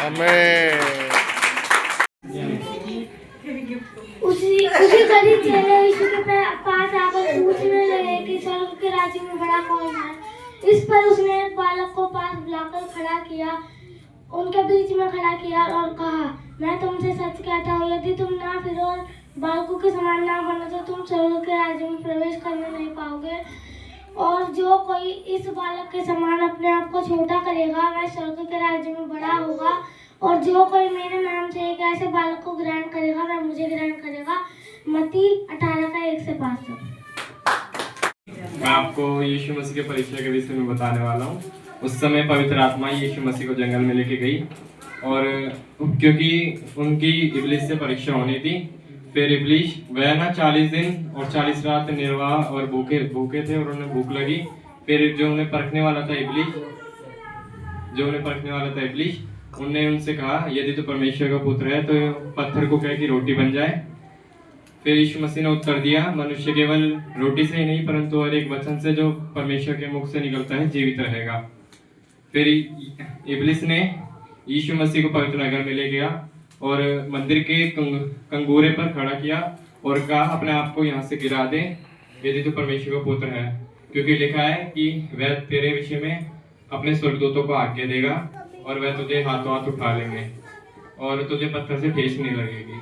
आमीन। उसी गरीब चेहरे यीशु के पास आकर पूछने लगे कि स्वर्ग के राज्य में बड़ा कौन है। इस पर उसने एक बालक को पास बुलाकर खड़ा किया, उनके बीच में खड़ा किया और कहा, मैं तुमसे सच कहता हूँ, यदि तुम ना फिरो और बालकों के समान ना बनो तो तुम स्वर्ग के राज्य में प्रवेश करने नहीं पाओगे। और जो कोई इस बालक के समान अपने आप को छोटा करेगा वह स्वर्ग के राज्य में बड़ा होगा। और जो कोई मेरे नाम से एक ऐसे बालक को ग्रहण करेगा वह मुझे ग्रहण करेगा। मत्ती 18:1-5 तक। मैं आपको यीशु मसीह के परीक्षा के विषय में बताने वाला हूँ। उस समय पवित्र आत्मा यीशु मसीह को जंगल में लेके गई और क्योंकि उनकी इब्लीस से परीक्षा होनी थी। फिर इब्लीस वह ना 40 दिन और 40 रात निर्वाह और भूखे थे और उन्हें भूख लगी। फिर जो उन्हें परखने वाला था इब्लीस उन्होंने उनसे कहा, यदि तो परमेश्वर का पुत्र है तो पत्थर को कह कि रोटी बन जाए। फिर यीशु मसीह ने उत्तर दिया, मनुष्य केवल रोटी से ही नहीं परंतु हर एक वचन से जो परमेश्वर के मुख से निकलता है जीवित रहेगा। फिर इब्लीस ने यीशु मसीह को पवित्र नगर में ले गया और मंदिर के कंगूरे पर खड़ा किया और कहा, अपने आप को यहाँ से गिरा दे यदि तो परमेश्वर का पुत्र है, क्योंकि लिखा है कि वह तेरे विषय में अपने स्वर्गदूतों को आज्ञा देगा और वह तुझे हाथों हाथ उठा लेंगे और तुझे पत्थर से ठेस नहीं लगेगी।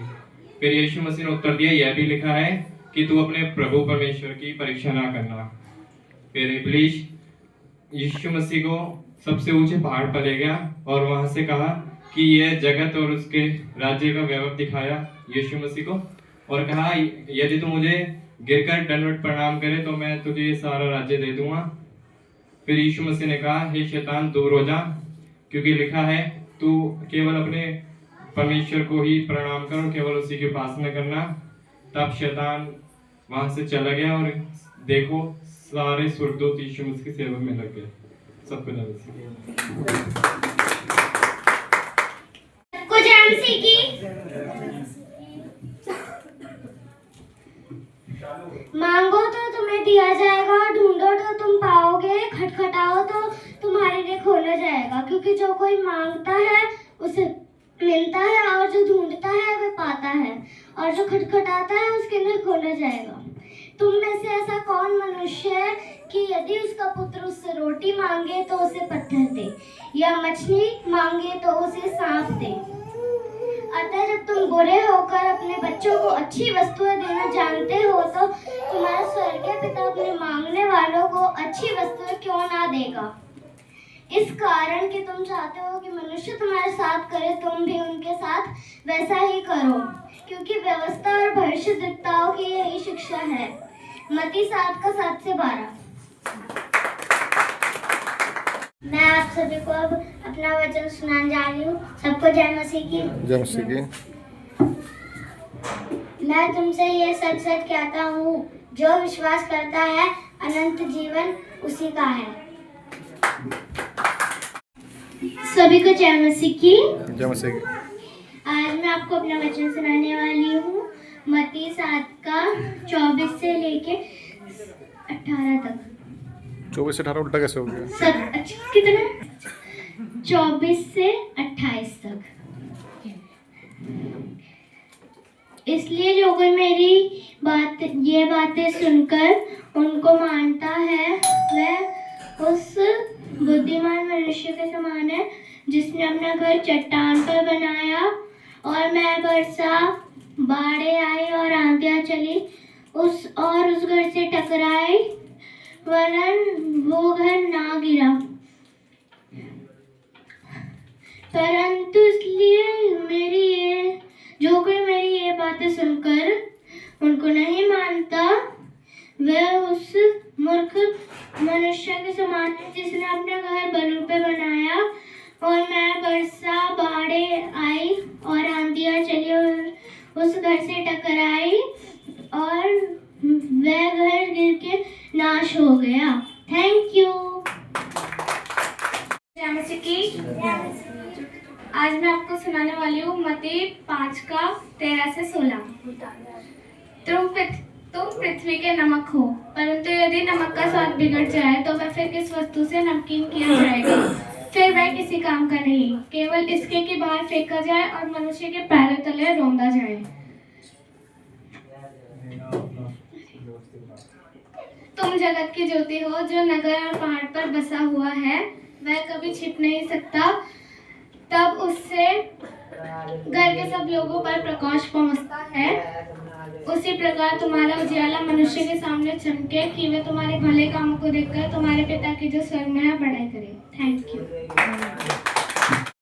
फिर यीशु मसीह ने उत्तर दिया, यह भी लिखा है कि तू अपने प्रभु परमेश्वर की परीक्षा ना करना। फिर इब्लीस यीशु मसीह को सबसे ऊंचे पहाड़ पर ले गया और वहां से कहा कि यह जगत और उसके राज्य का वैभव दिखाया यीशु मसीह को और कहा, यदि तू मुझे गिरकर दंडवत प्रणाम करे तो मैं तुझे ये सारा राज्य दे दूंगा। फिर यीशु मसीह ने कहा, हे शैतान दूर हो जा, क्योंकि लिखा है तू केवल अपने परमेश्वर को ही प्रणाम कर और केवल उसी की उपासना करना। तब शैतान वहां से चला गया और देखो सारे स्वर्गदूत यीशु मसीह की सेवा में लग गए। सबको जय मसीह की। मांगो तो तुम्हें दिया जाएगा, ढूंढो तो तुम पाओगे, खटखटाओ तो तुम्हारे लिए खोला जाएगा। क्योंकि जो कोई मांगता है उसे मिलता है और जो ढूंढता है वह पाता है और जो खटखटाता है उसके लिए खोला जाएगा। तुम में से ऐसा कौन मनुष्य है कि यदि उसका पुत्र उससे रोटी मांगे तो उसे पत्थर दे या मछली मांगे तो उसे सांप दे? अतः जब तुम बुरे होकर अपने बच्चों को अच्छी वस्तुएं देना जानते हो तो तुम्हारा स्वर्गीय पिता अपने मांगने वालों को अच्छी वस्तुएं क्यों ना देगा। इस कारण कि तुम चाहते हो कि मनुष्य तुम्हारे साथ करे, तुम भी उनके साथ वैसा ही करो, क्योंकि व्यवस्था और भविष्यद्वक्ताओं की यही शिक्षा है। मत्ती 7:7-12। मैं आप सभी को अब अपना वचन सुनाने जा रही हूँ। सबको जय मसीह की। जय मसीह की। मैं तुमसे ये सच सच कहता हूँ, जो विश्वास करता है अनंत जीवन उसी का है। सभी को जय मसीह की। जय मसीह की। आज मैं आपको अपना वचन सुनाने वाली हूँ। मत्ती 7:24 से लेके 18 तक। 24 से 18 उल्टा कैसे हो गया? सब कितना? 24 से 28 तक। इसलिए जो कोई मेरी ये बातें सुनकर उनको मानता है वह उस बुद्धिमान मनुष्य के समान है जिसने अपना घर चट्टान पर बनाया और मैं बरसा, बाढ़ें आई और आंधियां चली उस घर से टकराई, वरन वो घर ना गिरा, परंतु इसलिए जो कोई मेरी ये बातें सुनकर उनको नहीं मानता वह उस मूर्ख मनुष्य के समान है जिसने अपना घर बालू पे बनाया और मैं बरसा, बाढ़ें आई और आंधियां चली और उस घर से टकराई और वह घर गिर के नाश हो गया। Thank you. आज मैं आपको सुनाने वाली हूँ मत्ती 5:13-16। तुम पृथ्वी के नमक हो, परंतु यदि नमक का स्वाद बिगड़ जाए तो वह फिर किस वस्तु से नमकीन किया जाएगा? फिर वह किसी काम का नहीं, केवल इसके कि बाहर फेंका जाए और मनुष्य के पैरों तले रौंदा जाए। तुम जगत की ज्योति हो, जो नगर और पहाड़ पर बसा हुआ है, वह कभी छिप नहीं सकता, तब उससे घर के सब लोगों पर प्रकाश पहुंचता है। उसी प्रकार तुम्हारा उजियाला मनुष्य के सामने चमके, कि वे तुम्हारे भले कामों को देखकर तुम्हारे पिता की जो स्वर्ग में है बड़ाई करे। Thank you.